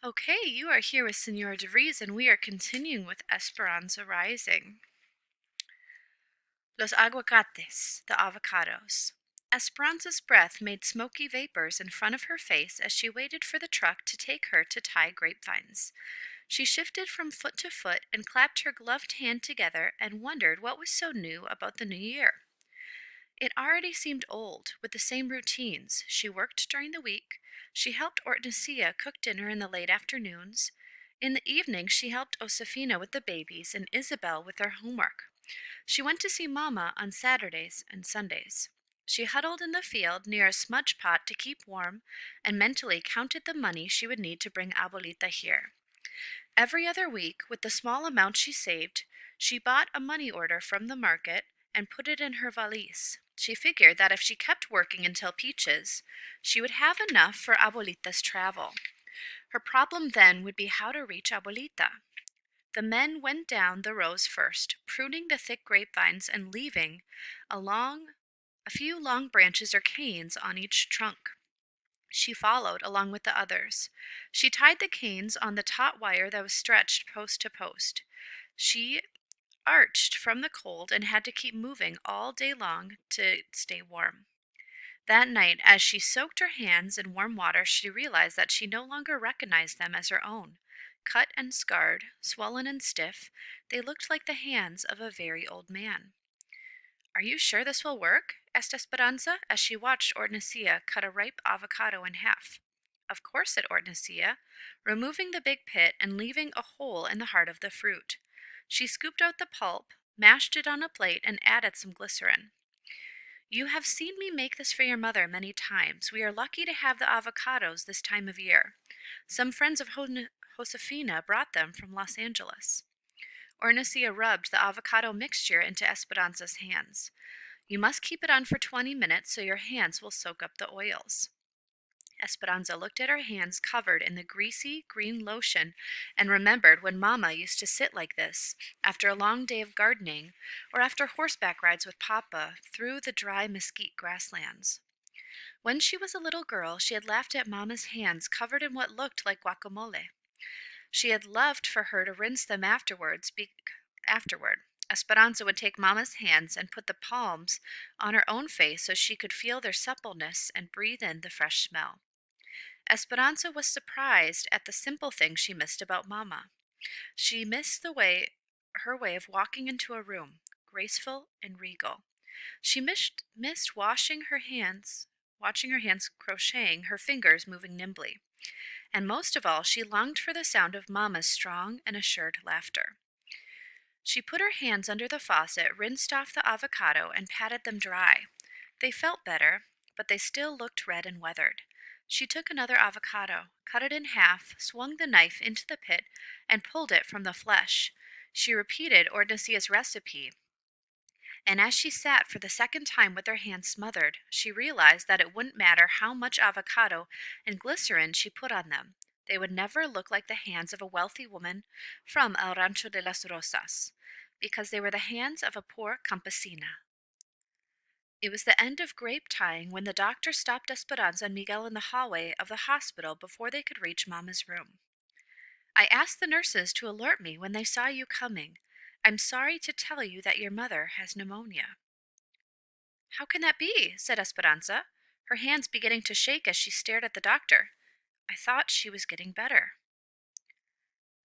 Okay, you are here with Senora DeVries, and we are continuing with Esperanza Rising. Los aguacates, the avocados. Esperanza's breath made smoky vapors in front of her face as she waited for the truck to take her to tie grapevines. She shifted from foot to foot and clapped her gloved hand together and wondered what was so new about the new year. It already seemed old, with the same routines. She worked during the week. She helped Hortensia cook dinner in the late afternoons. In the evening, she helped Josefina with the babies and Isabel with their homework. She went to see Mama on Saturdays and Sundays. She huddled in the field near a smudge pot to keep warm and mentally counted the money she would need to bring Abuelita here. Every other week, with the small amount she saved, she bought a money order from the market and put it in her valise. She figured that if she kept working until Peaches, she would have enough for Abuelita's travel. Her problem then would be how to reach Abuelita. The men went down the rows first, pruning the thick grapevines and leaving a few long branches or canes on each trunk. She followed along with the others. She tied the canes on the taut wire that was stretched post to post. She arched from the cold and had to keep moving all day long to stay warm. That night, as she soaked her hands in warm water, she realized that she no longer recognized them as her own. Cut and scarred, swollen and stiff, they looked like the hands of a very old man. "Are you sure this will work?" asked Esperanza as she watched Hortensia cut a ripe avocado in half. "Of course," said Hortensia, removing the big pit and leaving a hole in the heart of the fruit. She scooped out the pulp, mashed it on a plate, and added some glycerin. "You have seen me make this for your mother many times. We are lucky to have the avocados this time of year. Some friends of Josefina brought them from Los Angeles." Hortensia rubbed the avocado mixture into Esperanza's hands. "You must keep it on for 20 minutes so your hands will soak up the oils." Esperanza looked at her hands covered in the greasy green lotion and remembered when Mama used to sit like this after a long day of gardening or after horseback rides with Papa through the dry mesquite grasslands. When she was a little girl, she had laughed at Mama's hands covered in what looked like guacamole. She had loved for her to rinse them afterward. Esperanza would take Mama's hands and put the palms on her own face so she could feel their suppleness and breathe in the fresh smell. Esperanza was surprised at the simple things she missed about Mama. She missed her way of walking into a room, graceful and regal. She missed watching her hands crocheting, her fingers moving nimbly. And most of all, she longed for the sound of Mama's strong and assured laughter. She put her hands under the faucet, rinsed off the avocado, and patted them dry. They felt better, but they still looked red and weathered. She took another avocado, cut it in half, swung the knife into the pit, and pulled it from the flesh. She repeated Hortensia's recipe, and as she sat for the second time with her hands smothered, she realized that it wouldn't matter how much avocado and glycerin she put on them. They would never look like the hands of a wealthy woman from El Rancho de las Rosas, because they were the hands of a poor campesina. It was the end of grape tying when the doctor stopped Esperanza and Miguel in the hallway of the hospital before they could reach Mama's room. "I asked the nurses to alert me when they saw you coming. I'm sorry to tell you that your mother has pneumonia." "How can that be?" said Esperanza, her hands beginning to shake as she stared at the doctor. "I thought she was getting better."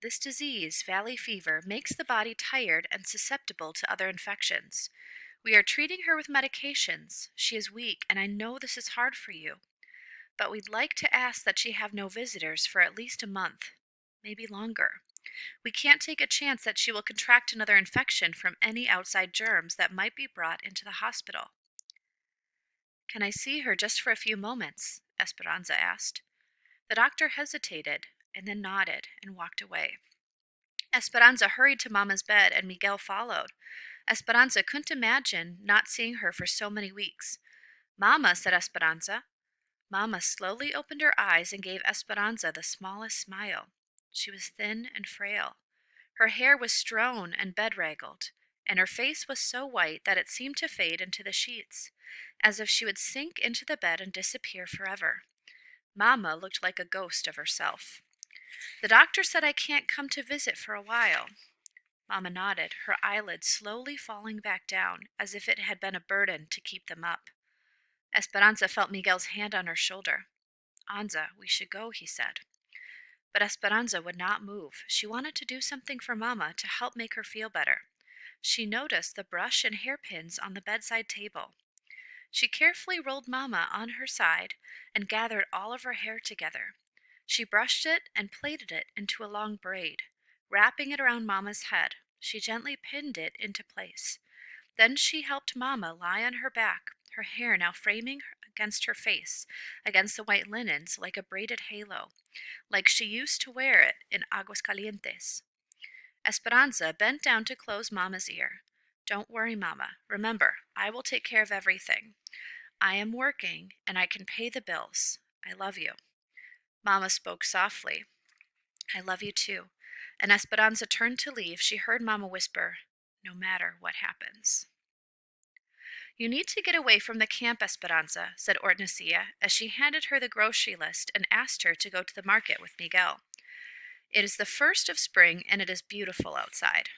"This disease, valley fever, makes the body tired and susceptible to other infections. We are treating her with medications. She is weak, and I know this is hard for you. But we'd like to ask that she have no visitors for at least a month, maybe longer. We can't take a chance that she will contract another infection from any outside germs that might be brought into the hospital." "Can I see her just for a few moments?" Esperanza asked. The doctor hesitated and then nodded and walked away. Esperanza hurried to Mama's bed and Miguel followed. Esperanza couldn't imagine not seeing her for so many weeks. "Mama," said Esperanza. Mama slowly opened her eyes and gave Esperanza the smallest smile. She was thin and frail. Her hair was strown and bedraggled, and her face was so white that it seemed to fade into the sheets, as if she would sink into the bed and disappear forever. Mama looked like a ghost of herself. The doctor said I can't come to visit for a while. Mamma nodded, her eyelids slowly falling back down, as if it had been a burden to keep them up. Esperanza felt Miguel's hand on her shoulder. Anza, we should go, he said. But Esperanza would not move. She wanted to do something for Mamma to help make her feel better. She noticed the brush and hairpins on the bedside table. She carefully rolled Mamma on her side and gathered all of her hair together. She brushed it and plaited it into a long braid. Wrapping it around Mamma's head, she gently pinned it into place. Then she helped Mamma lie on her back, her hair now framing against her face, against the white linens like a braided halo, like she used to wear it in Aguascalientes. Esperanza bent down to close Mamma's ear. Don't worry, Mamma. Remember, I will take care of everything. I am working, and I can pay the bills. I love you. Mamma spoke softly. I love you too. And Esperanza turned to leave. She heard Mamma whisper, no matter what happens. You need to get away from the camp, Esperanza, said Hortensia, as she handed her the grocery list and asked her to go to the market with Miguel. It is the 1st of spring, and it is beautiful outside.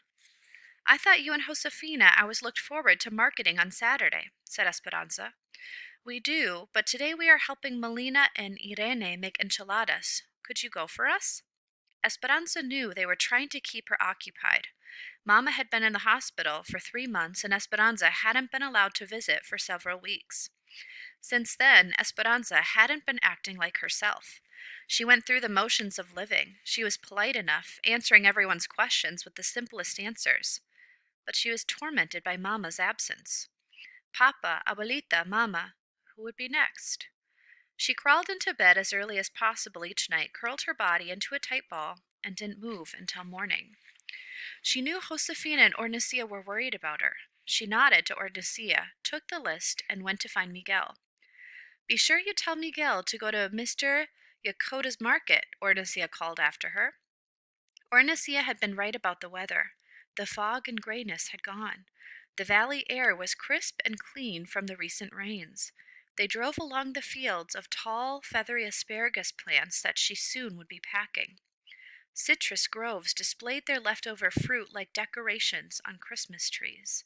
I thought you and Josefina always looked forward to marketing on Saturday, said Esperanza. We do, but today we are helping Melina and Irene make enchiladas. Could you go for us? Esperanza knew they were trying to keep her occupied. Mama had been in the hospital for 3 months, and Esperanza hadn't been allowed to visit for several weeks. Since then, Esperanza hadn't been acting like herself. She went through the motions of living. She was polite enough, answering everyone's questions with the simplest answers. But she was tormented by Mama's absence. Papa, Abuelita, Mama, who would be next? She crawled into bed as early as possible each night, curled her body into a tight ball, and didn't move until morning. She knew Josefina and Hortensia were worried about her. She nodded to Hortensia, took the list, and went to find Miguel. Be sure you tell Miguel to go to Mr. Yakota's market, Hortensia called after her. Hortensia had been right about the weather. The fog and grayness had gone. The valley air was crisp and clean from the recent rains. They drove along the fields of tall, feathery asparagus plants that she soon would be packing. Citrus groves displayed their leftover fruit like decorations on Christmas trees.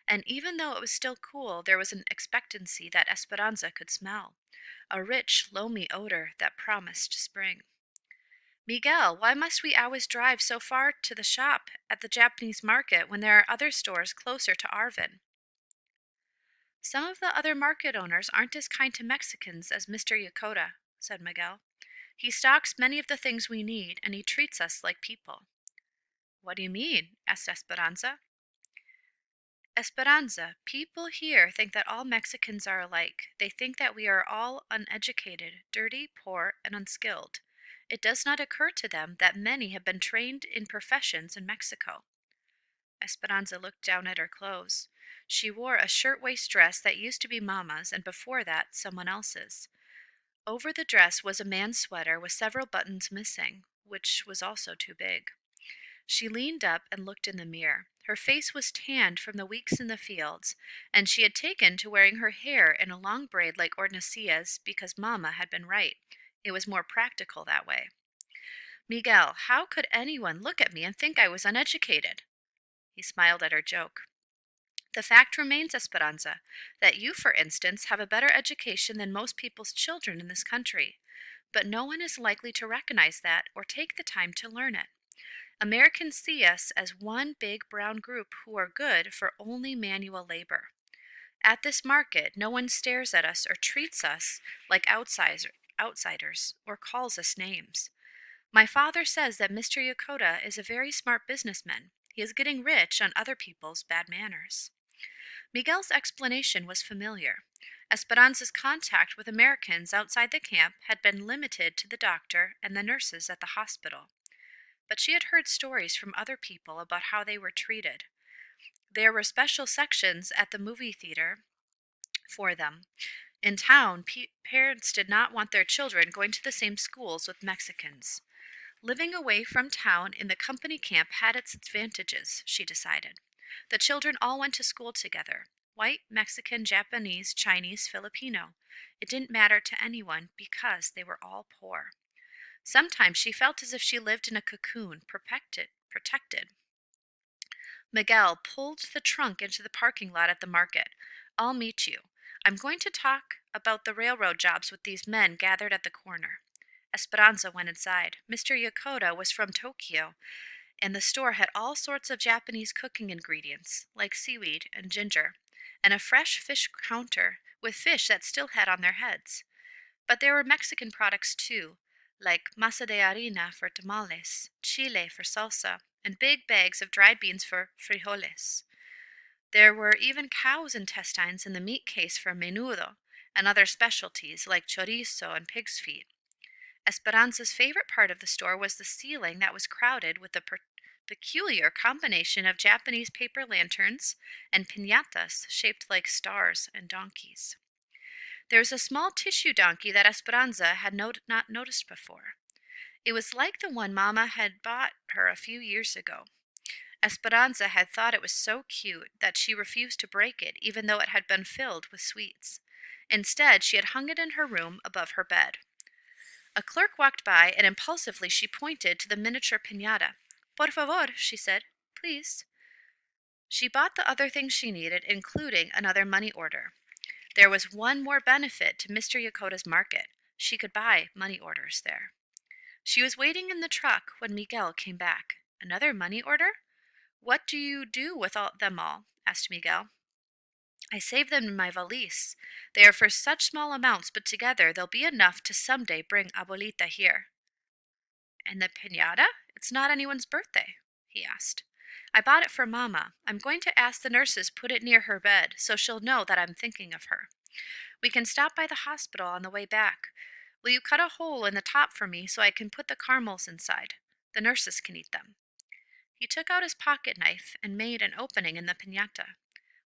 And even though it was still cool, there was an expectancy that Esperanza could smell, a rich, loamy odor that promised spring. Miguel, why must we always drive so far to the shop at the Japanese market when there are other stores closer to Arvin? Some of the other market owners aren't as kind to Mexicans as Mr. Yakota, said Miguel. He stocks many of the things we need, and he treats us like people. What do you mean? Asked Esperanza. Esperanza, people here think that all Mexicans are alike. They think that we are all uneducated, dirty, poor, and unskilled. It does not occur to them that many have been trained in professions in Mexico. Esperanza looked down at her clothes. She wore a shirtwaist dress that used to be Mama's, and before that, someone else's. Over the dress was a man's sweater with several buttons missing, which was also too big. She leaned up and looked in the mirror. Her face was tanned from the weeks in the fields, and she had taken to wearing her hair in a long braid like Hortensia's because Mama had been right. It was more practical that way. Miguel, how could anyone look at me and think I was uneducated? He smiled at her joke. The fact remains, Esperanza, that you, for instance, have a better education than most people's children in this country. But no one is likely to recognize that or take the time to learn it. Americans see us as one big brown group who are good for only manual labor. At this market, no one stares at us or treats us like outsiders or calls us names. My father says that Mr. Yakota is a very smart businessman. He is getting rich on other people's bad manners. Miguel's explanation was familiar. Esperanza's contact with Americans outside the camp had been limited to the doctor and the nurses at the hospital. But she had heard stories from other people about how they were treated. There were special sections at the movie theater for them. In town, parents did not want their children going to the same schools with Mexicans. Living away from town in the company camp had its advantages, she decided. The children all went to school together. White, Mexican, Japanese, Chinese, Filipino. It didn't matter to anyone because they were all poor. Sometimes she felt as if she lived in a cocoon, protected. Miguel pulled the trunk into the parking lot at the market. I'll meet you. I'm going to talk about the railroad jobs with these men gathered at the corner. Esperanza went inside. Mr. Yokota was from Tokyo, and the store had all sorts of Japanese cooking ingredients, like seaweed and ginger, and a fresh fish counter with fish that still had on their heads. But there were Mexican products too, like masa de harina for tamales, chile for salsa, and big bags of dried beans for frijoles. There were even cow's intestines in the meat case for menudo, and other specialties like chorizo and pig's feet. Esperanza's favorite part of the store was the ceiling that was crowded with a peculiar combination of Japanese paper lanterns and piñatas shaped like stars and donkeys. There was a small tissue donkey that Esperanza had not noticed before. It was like the one Mamma had bought her a few years ago. Esperanza had thought it was so cute that she refused to break it, even though it had been filled with sweets. Instead, she had hung it in her room above her bed. A clerk walked by, and impulsively she pointed to the miniature piñata. Por favor, she said. Please. She bought the other things she needed, including another money order. There was one more benefit to Mr. Yokota's market. She could buy money orders there. She was waiting in the truck when Miguel came back. Another money order? What do you do with them all? Asked Miguel. I save them in my valise. They are for such small amounts, but together they'll be enough to someday bring Abuelita here. And the piñata? It's not anyone's birthday, he asked. I bought it for Mama. I'm going to ask the nurses put it near her bed so she'll know that I'm thinking of her. We can stop by the hospital on the way back. Will you cut a hole in the top for me so I can put the caramels inside? The nurses can eat them. He took out his pocket knife and made an opening in the piñata.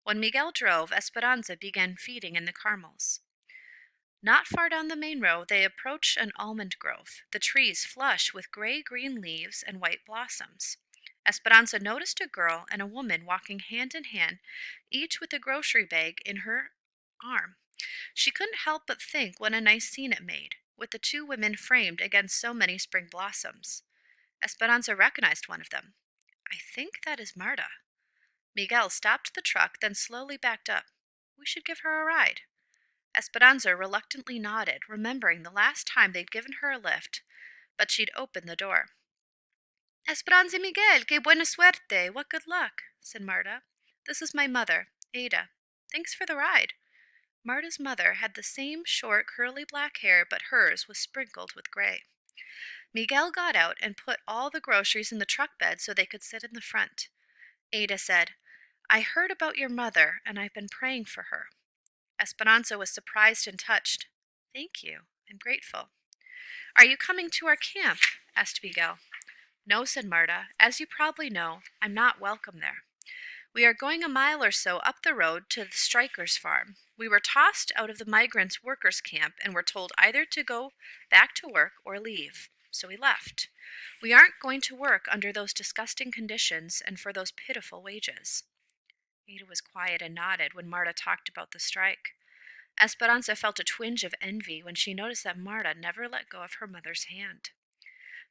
When Miguel drove, Esperanza began feeding in the caramels. Not far down the main road, they approached an almond grove, the trees flush with gray-green leaves and white blossoms. Esperanza noticed a girl and a woman walking hand in hand, each with a grocery bag in her arm. She couldn't help but think what a nice scene it made, with the two women framed against so many spring blossoms. Esperanza recognized one of them. I think that is Marta. Miguel stopped the truck, then slowly backed up. We should give her a ride. Esperanza reluctantly nodded, remembering the last time they'd given her a lift, but she'd opened the door. Esperanza y Miguel, que buena suerte! What good luck, said Marta. This is my mother, Ada. Thanks for the ride. Marta's mother had the same short, curly black hair, but hers was sprinkled with gray. Miguel got out and put all the groceries in the truck bed so they could sit in the front. Ada said, I heard about your mother, and I've been praying for her. Esperanza was surprised and touched. Thank you. I'm grateful. Are you coming to our camp? Asked Miguel. No, said Marta. As you probably know, I'm not welcome there. We are going a mile or so up the road to the strikers' farm. We were tossed out of the migrants' workers' camp and were told either to go back to work or leave. So we left. We aren't going to work under those disgusting conditions and for those pitiful wages. Ada was quiet and nodded when Marta talked about the strike. Esperanza felt a twinge of envy when she noticed that Marta never let go of her mother's hand.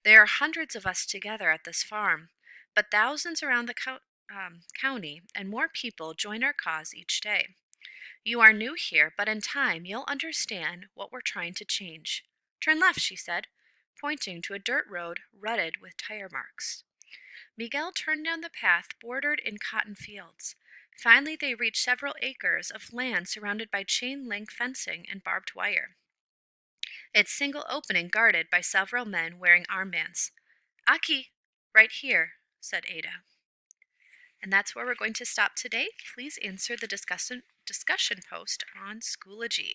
There are hundreds of us together at this farm, but thousands around the county, and more people join our cause each day. You are new here, but in time you'll understand what we're trying to change. Turn left, she said, pointing to a dirt road rutted with tire marks. Miguel turned down the path bordered in cotton fields. Finally, they reached several acres of land surrounded by chain-link fencing and barbed wire. Its single opening guarded by several men wearing armbands. Aki, right here, said Ada. And that's where we're going to stop today. Please answer the discussion post on Schoology.